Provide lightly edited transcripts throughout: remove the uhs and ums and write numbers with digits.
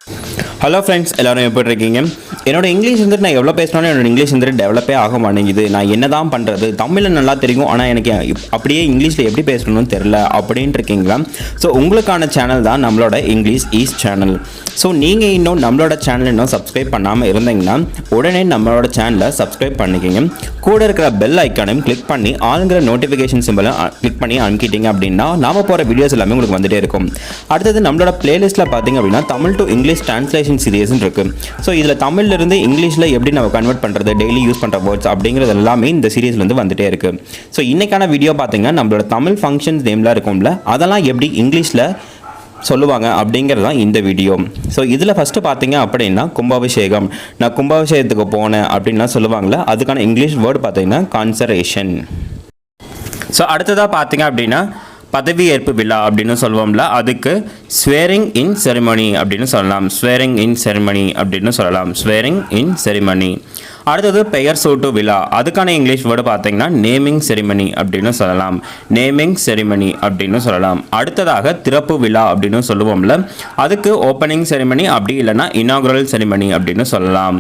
Hello friends, எல்லோரும் எப்படி இருக்கீங்க? என்னோட இங்கிலீஷ் வந்துட்டு நான் எவ்வளோ பேசினாலும் என்னோட இங்கிலீஷ் வந்துட்டு டெவலப்பே ஆக மாட்டேங்குது. நான் என்ன தான் பண்ணுறது? தமிழில் நல்லா தெரியும், ஆனால் எனக்கு அப்படியே இங்கிலீஷில் எப்படி பேசணும்னு தெரில அப்படின்ட்டு இருக்கீங்களா? ஸோ உங்களுக்கான சேனல் தான் நம்மளோட இங்கிலீஷ் ஈஸ் சேனல். ஸோ நீங்கள் இன்னும் நம்மளோட சேனல் இன்னும் சப்ஸ்கிரைப் பண்ணாமல் இருந்தீங்கன்னா உடனே நம்மளோட சேனலை சப்ஸ்கிரைப் பண்ணிக்கிங்க. கூட இருக்கிற பெல் ஐக்கானையும் கிளிக் பண்ணி ஆளுங்கிற நோட்டிஃபிகேஷன் சிம்பிளை கிளிக் பண்ணி அனுப்பிட்டீங்க அப்படின்னா நாம் போகிற வீடியோஸ் எல்லாமே உங்களுக்கு வந்துகிட்டே இருக்கும். அடுத்தது நம்மளோட பிளேலிஸ்ட்டில் பார்த்தீங்க அப்படின்னா தமிழ் டு இங்கிலீஷ் டிரான்ஸ்லேஷன் சீரியஸ்ன்னு இருக்குது. ஸோ இதில் தமிழ்லேருந்து இங்கிலீஷில் எப்படி நம்ம கன்வெர்ட் பண்ணுறது, டெய்லி யூஸ் பண்ணுற வேர்ட்ஸ் அப்படிங்கிறது எல்லாமே இந்த சீரியஸ்லேருந்து வந்துகிட்டே இருக்குது. ஸோ இன்றைக்கான வீடியோ பார்த்தீங்கன்னா நம்மளோட தமிழ் ஃபங்க்ஷன்ஸ் நேம்லாம் இருக்கும்ல, அதெல்லாம் எப்படி இங்கிலீஷில் சொல்லுவாங்க அப்படிங்கிறது தான் இந்த வீடியோ. ஸோ இதில் ஃபஸ்ட்டு பார்த்தீங்க அப்படின்னா கும்பாபிஷேகம். நான் கும்பாபிஷேகத்துக்கு போனேன் அப்படின்லாம் சொல்லுவாங்களே, அதுக்கான இங்கிலீஷ் வேர்டு பார்த்தீங்கன்னா கான்சரேஷன். ஸோ அடுத்ததாக பார்த்தீங்க அப்படின்னா பதவியேற்பு விழா அப்படின்னு சொல்லுவோம்ல, அதுக்கு ஸ்வேரிங் இன் செரிமனி அப்படின்னு சொல்லலாம். ஸ்வேரிங் இன் செரிமனி அப்படின்னு சொல்லலாம். ஸ்வேரிங் இன் செரிமனி. அடுத்தது பெயர் சூட்டு விழா, அதுக்கான இங்கிலீஷ் வேர்டு பார்த்தீங்கன்னா நேமிங் செரிமனி அப்படின்னு சொல்லலாம். நேமிங் செரிமனி அப்படின்னு சொல்லலாம். அடுத்ததாக திறப்பு விழா அப்படின்னு சொல்லுவோம்ல, அதுக்கு ஓப்பனிங் செரிமனி, அப்படி இல்லைனா இனாகுரல் செரிமனி அப்படின்னு சொல்லலாம்.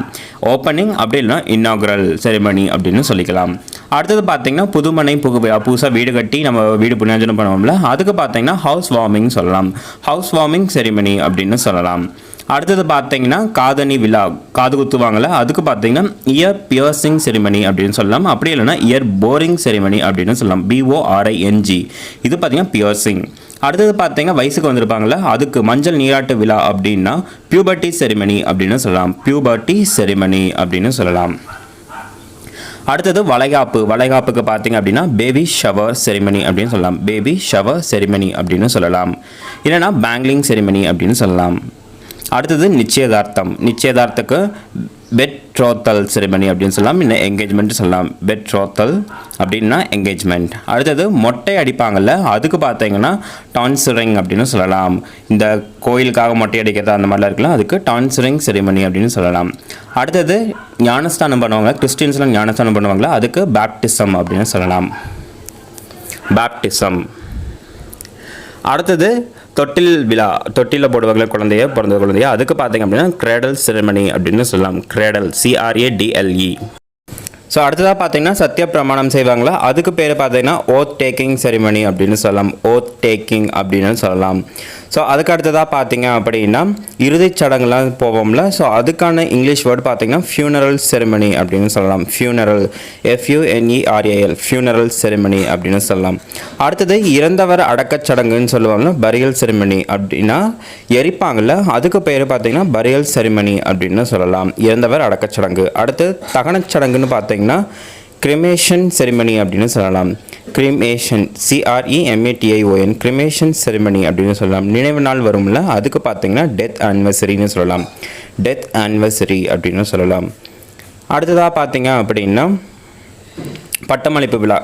ஓப்பனிங் அப்படி இல்லைனா இனாகுரல் செரிமனி அப்படின்னு சொல்லிக்கலாம். அடுத்தது பார்த்தீங்கன்னா புதுமனை புகுவிழா, புதுசாக வீடு கட்டி நம்ம வீடு புண்ணியாஜனம் பண்ணுவோம்ல, அதுக்கு பார்த்தீங்கன்னா ஹவுஸ் வார்மிங் சொல்லலாம். ஹவுஸ் வார்மிங் செரிமனி அப்படின்னு சொல்லலாம். அடுத்தது பார்த்தீங்கன்னா காதணி விழா, காது குத்துவாங்கள்ல, அதுக்கு பார்த்தீங்கன்னா இயர் பியர்சிங் செரிமனி அப்படின்னு சொல்லலாம். அப்படி இல்லைனா இயர் போரிங் செரிமனி அப்படின்னு சொல்லலாம். BORING. இது பார்த்தீங்கன்னா பியர்சிங். அடுத்தது பார்த்தீங்கன்னா வயசுக்கு வந்திருப்பாங்கள்ல, அதுக்கு மஞ்சள் நீராட்டு விழா அப்படின்னா பியூபர்ட்டி செரிமனி அப்படின்னு சொல்லலாம். பியூபர்ட்டி செரிமனி அப்படின்னு சொல்லலாம். அடுத்தது வளைகாப்பு. வளைகாப்புக்கு பார்த்தீங்க அப்படின்னா பேபி ஷவர் செரிமனி அப்படின்னு சொல்லலாம். பேபி ஷவர் செரிமனி அப்படின்னு சொல்லலாம். இல்லைனா பேங்கிளிங் செரிமனி அப்படின்னு சொல்லலாம். அடுத்தது நிச்சயதார்த்தம். நிச்சயதார்த்தத்துக்கு பெட்ரோத்தல் செரிமனி அப்படின்னு சொல்லலாம். இன்னும் என்கேஜ்மெண்ட் சொல்லலாம். பெட்ரோத்தல் அப்படின்னா என்கேஜ்மெண்ட். அடுத்தது மொட்டை அடிப்பாங்கள்ல, அதுக்கு பார்த்தீங்கன்னா டான்சுரிங் அப்படின்னு சொல்லலாம். இந்த கோயிலுக்காக மொட்டை அடிக்கிறது அந்த மாதிரிலாம் இருக்கலாம், அதுக்கு டான்சுரிங் செரிமனி அப்படின்னு சொல்லலாம். அடுத்தது ஞானஸ்தானம் பண்ணுவாங்க, கிறிஸ்டின்ஸ்லாம் ஞானஸ்தானம் பண்ணுவாங்களா, அதுக்கு பேப்டிசம் அப்படின்னு சொல்லலாம். பேப்டிசம். அடுத்தது தொட்டில் விழா, தொட்டிலில் போடுவாங்களே குழந்தைய, பிறந்த குழந்தைய, அதுக்கு பார்த்தீங்க அப்படின்னா கிரேடல் செரிமனி அப்படின்னு சொல்லலாம். Cradle, CRADLE. ஸோ அடுத்ததாக பார்த்தீங்கன்னா சத்திய பிரமாணம் செய்வாங்களா, அதுக்கு பேர் பார்த்தீங்கன்னா ஓத் டேக்கிங் செரிமனி அப்படின்னு சொல்லலாம். ஓத் டேக்கிங் அப்படின்னு சொல்லலாம். ஸோ அதுக்கு அடுத்ததாக பார்த்தீங்க அப்படின்னா இறுதிச் சடங்குலாம் போவோம்ல, ஸோ அதுக்கான இங்கிலீஷ் வேர்டு பார்த்தீங்கன்னா ஃபியூனரல் செரிமனி அப்படின்னு சொல்லலாம். ஃபியூனரல், FUNERAL, ஃபியூனரல் செரிமனி அப்படின்னு சொல்லலாம். அடுத்தது இறந்தவர் அடக்கச் சடங்குன்னு சொல்லுவாங்கன்னா பரியல் செரிமனி அப்படின்னா எரிப்பாங்கள்ல, அதுக்கு பேர் பார்த்தீங்கன்னா பரியல் செரிமனி அப்படின்னு சொல்லலாம். இறந்தவர் அடக்கச் சடங்கு. அடுத்து தகனச் சடங்குன்னு பார்த்தீங்கன்னா கிரெமேஷன் செரிமனி அப்படின்னு சொல்லலாம். கிரிமேஷன், CREMATION, கிரிமேஷன் செரிமனி அப்படின்னு சொல்லலாம். நினைவு நாள் வரும்ல, அதுக்கு பார்த்தீங்கன்னா டெத் ஆனிவர்சரின்னு சொல்லலாம். டெத் ஆனிவர்சரி அப்படின்னு சொல்லலாம். அடுத்ததாக பார்த்தீங்க அப்படின்னா பட்டமளிப்பு விழா,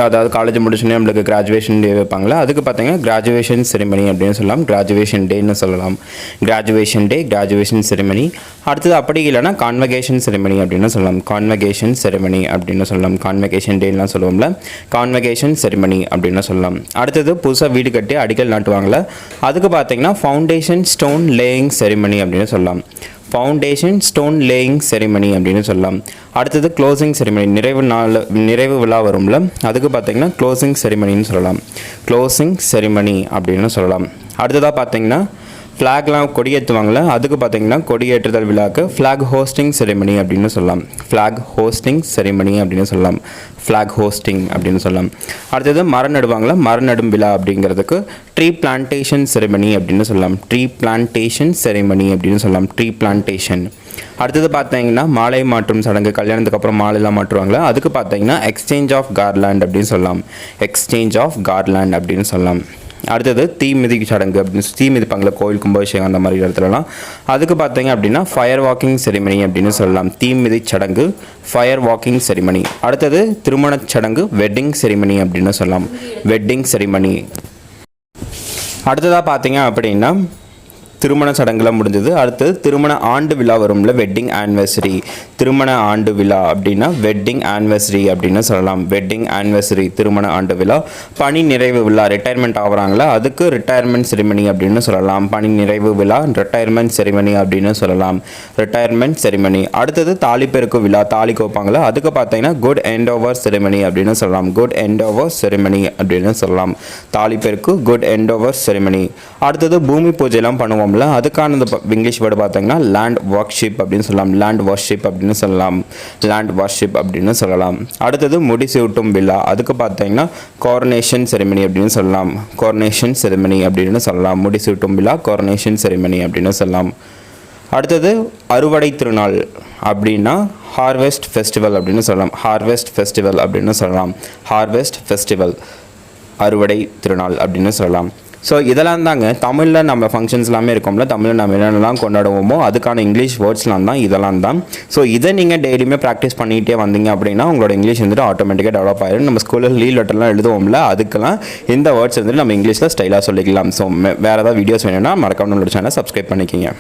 அதாவது காலேஜ் முடிச்சுன்னு நம்மளுக்கு கிராஜுவேஷன் டே வைப்பாங்களா, அதுக்கு பார்த்தீங்கன்னா கிராஜுவேஷன் செரிமனி அப்படின்னு சொல்லலாம். கிராஜுவேஷன் டேன்னு சொல்லலாம். கிராஜுவேஷன் டே, கிராஜுவேஷன் செரிமனி. அடுத்தது அப்படி இல்லைனா கான்வகேஷன் செரிமனி அப்படின்னு சொல்லலாம். கான்வகேஷன் செரிமனி அப்படின்னு சொல்லலாம். கான்வகேஷன் டேலாம் சொல்லுவோம்ல, கான்வகேஷன் செரிமனி அப்படின்னு சொல்லலாம். அடுத்தது புதுசாக வீடு கட்டி அடிக்கல் நாட்டுவாங்களே, அதுக்கு பார்த்தீங்கன்னா ஃபவுண்டேஷன் ஸ்டோன் லேயிங் செரிமனி அப்படின்னு சொல்லலாம். ஃபவுண்டேஷன் ஸ்டோன் லேயிங் செரிமனி அப்படின்னு சொல்லலாம். அடுத்தது க்ளோசிங் செரிமனி, நிறைவு விழா வரும்ல, அதுக்கு பார்த்தீங்கன்னா க்ளோசிங் செரிமனின்னு சொல்லலாம். க்ளோசிங் செரிமனி அப்படின்னு சொல்லலாம். அடுத்ததாக பார்த்தீங்கன்னா ஃப்ளாக்லாம் கொடியேற்றுவாங்களே, அதுக்கு பார்த்தீங்கன்னா கொடியேற்றுதல் விழாக்கு ஃப்ளாக் ஹோஸ்டிங் செரிமனி அப்படின்னு சொல்லலாம். ஃப்ளாக் ஹோஸ்டிங் செரிமனி அப்படின்னு சொல்லலாம். ஃப்ளாக் ஹோஸ்டிங் அப்படின்னு சொல்லலாம். அடுத்தது மரம் நடுவாங்களா, மரம் நடும் விழா அப்படிங்கிறதுக்கு ட்ரீ பிளான்டேஷன் செரிமனி அப்படின்னு சொல்லலாம். ட்ரீ பிளான்டேஷன் செரிமனி அப்படின்னு சொல்லலாம். Tree plantation. அடுத்தது பார்த்தீங்கன்னா மாலை மாற்றும் சடங்கு, கல்யாணத்துக்கு அப்புறம் மாலைலாம் மாற்றுவாங்களா, அதுக்கு பார்த்தீங்கன்னா எக்ஸ்சேஞ்ச் ஆஃப் கார்லாண்ட் அப்படின்னு சொல்லலாம். எக்ஸ்சேஞ்ச் ஆஃப் கார்லாண்ட் அப்படின்னு சொல்லலாம். அடுத்தது தீ மிதிக்கு சடங்கு அப்படின்னு, தீ மிதிப்பாங்களா கோயில் கும்பாபிஷேகம் அந்த மாதிரி இடத்துலலாம், அதுக்கு பார்த்தீங்க அப்படின்னா ஃபயர் வாக்கிங் செரிமனி அப்படின்னு சொல்லலாம். தீ மிதி சடங்கு, ஃபயர் வாக்கிங் செரிமனி. அடுத்தது திருமணச் சடங்கு, வெட்டிங் செரிமனி அப்படின்னு சொல்லலாம். Wedding ceremony. அடுத்ததாக பார்த்தீங்க அப்படின்னா திருமண சடங்குலாம் முடிஞ்சது. அடுத்தது திருமண ஆண்டு விழா வரும்ல, வெட்டிங் ஆனிவர்சரி. திருமண ஆண்டு விழா அப்படின்னா வெட்டிங் ஆனிவர்சரி அப்படின்னு சொல்லலாம். வெட்டிங் ஆனிவர்சரி திருமண ஆண்டு விழா. பணி நிறைவு விழா, ரிட்டையர்மெண்ட் ஆகுறாங்களா அதுக்கு ரிட்டையர்மெண்ட் செரிமனி அப்படின்னு சொல்லலாம். பணி நிறைவு விழா ரிட்டையர்மெண்ட் செரிமனி அப்படின்னு சொல்லலாம். Retirement ceremony. அடுத்தது தாலிப்பெருக்கு விழா, தாலி கோப்பாங்களா அதுக்கு பார்த்தீங்கன்னா குட் எண்ட் ஓவர் செரிமனி அப்படின்னு சொல்லலாம். குட் எண்ட் ஓவர் செரிமனி அப்படின்னு சொல்லலாம். தாலிப்பெருக்கு குட் எண்ட் ஓவர் செரிமனி. அடுத்தது பூமி பூஜைலாம் பண்ணுவோம், அதுக்கான இங்கிலீஷ் வேர்டு பார்த்தீங்கன்னா லேண்ட் வர்ஷிப் அப்படின்னு சொல்லலாம். லேண்ட் வர்ஷிப் அப்படின்னு சொல்லலாம். லேண்ட் வர்ஷிப் அப்படின்னு சொல்லலாம். அடுத்தது முடிசூட்டும் விழா, அதுக்கு பார்த்தீங்கன்னா கோரனேஷன் செரிமனி அப்படின்னு சொல்லலாம். கோரனேஷன் செரிமனி அப்படின்னு சொல்லலாம். முடிசூட்டும் விழா கோரனேஷன் செரிமனி அப்படின்னு சொல்லலாம். அடுத்தது அறுவடை திருநாள் அப்படின்னா ஹார்வெஸ்ட் ஃபெஸ்டிவல் அப்படின்னு சொல்லலாம். ஹார்வெஸ்ட் ஃபெஸ்டிவல் அப்படின்னு சொல்லலாம். ஹார்வெஸ்ட் ஃபெஸ்டிவல் அறுவடை திருநாள் அப்படின்னு சொல்லலாம். ஸோ இதெல்லாம் தாங்க தமிழில் நம்ம ஃபங்க்ஷன்ஸ் எல்லாமே இருக்கோம்ல, தமிழில் நம்ம என்னென்னலாம் கொண்டாடுவோமோ அதுக்கான இங்கிலீஷ் வேர்ட்ஸ்லாம் தான் இதெல்லாம் தான். ஸோ இதை நீங்கள் டெய்லியுமே ப்ராக்டிஸ் பண்ணிகிட்டே வந்தீங்க அப்படின்னா உங்களோட இங்கிலீஷ் வந்துட்டு ஆட்டோமேட்டிக்காக டெவலப் ஆகிடும். நம்ம ஸ்கூலில் லீவ் லெட்டர்லாம் எழுதுவோம்ல, அதுக்கெல்லாம் இந்த வேர்ட்ஸ் வந்துட்டு நம்ம இங்கிலீஷில் ஸ்டைலாக சொல்லிக்கலாம். ஸோ வேறு ஏதாவது வீடியோஸ் வேணும்னா மறக்காம நம்மளோட சேனலை சப்ஸ்கிரைப் பண்ணிக்கிங்க.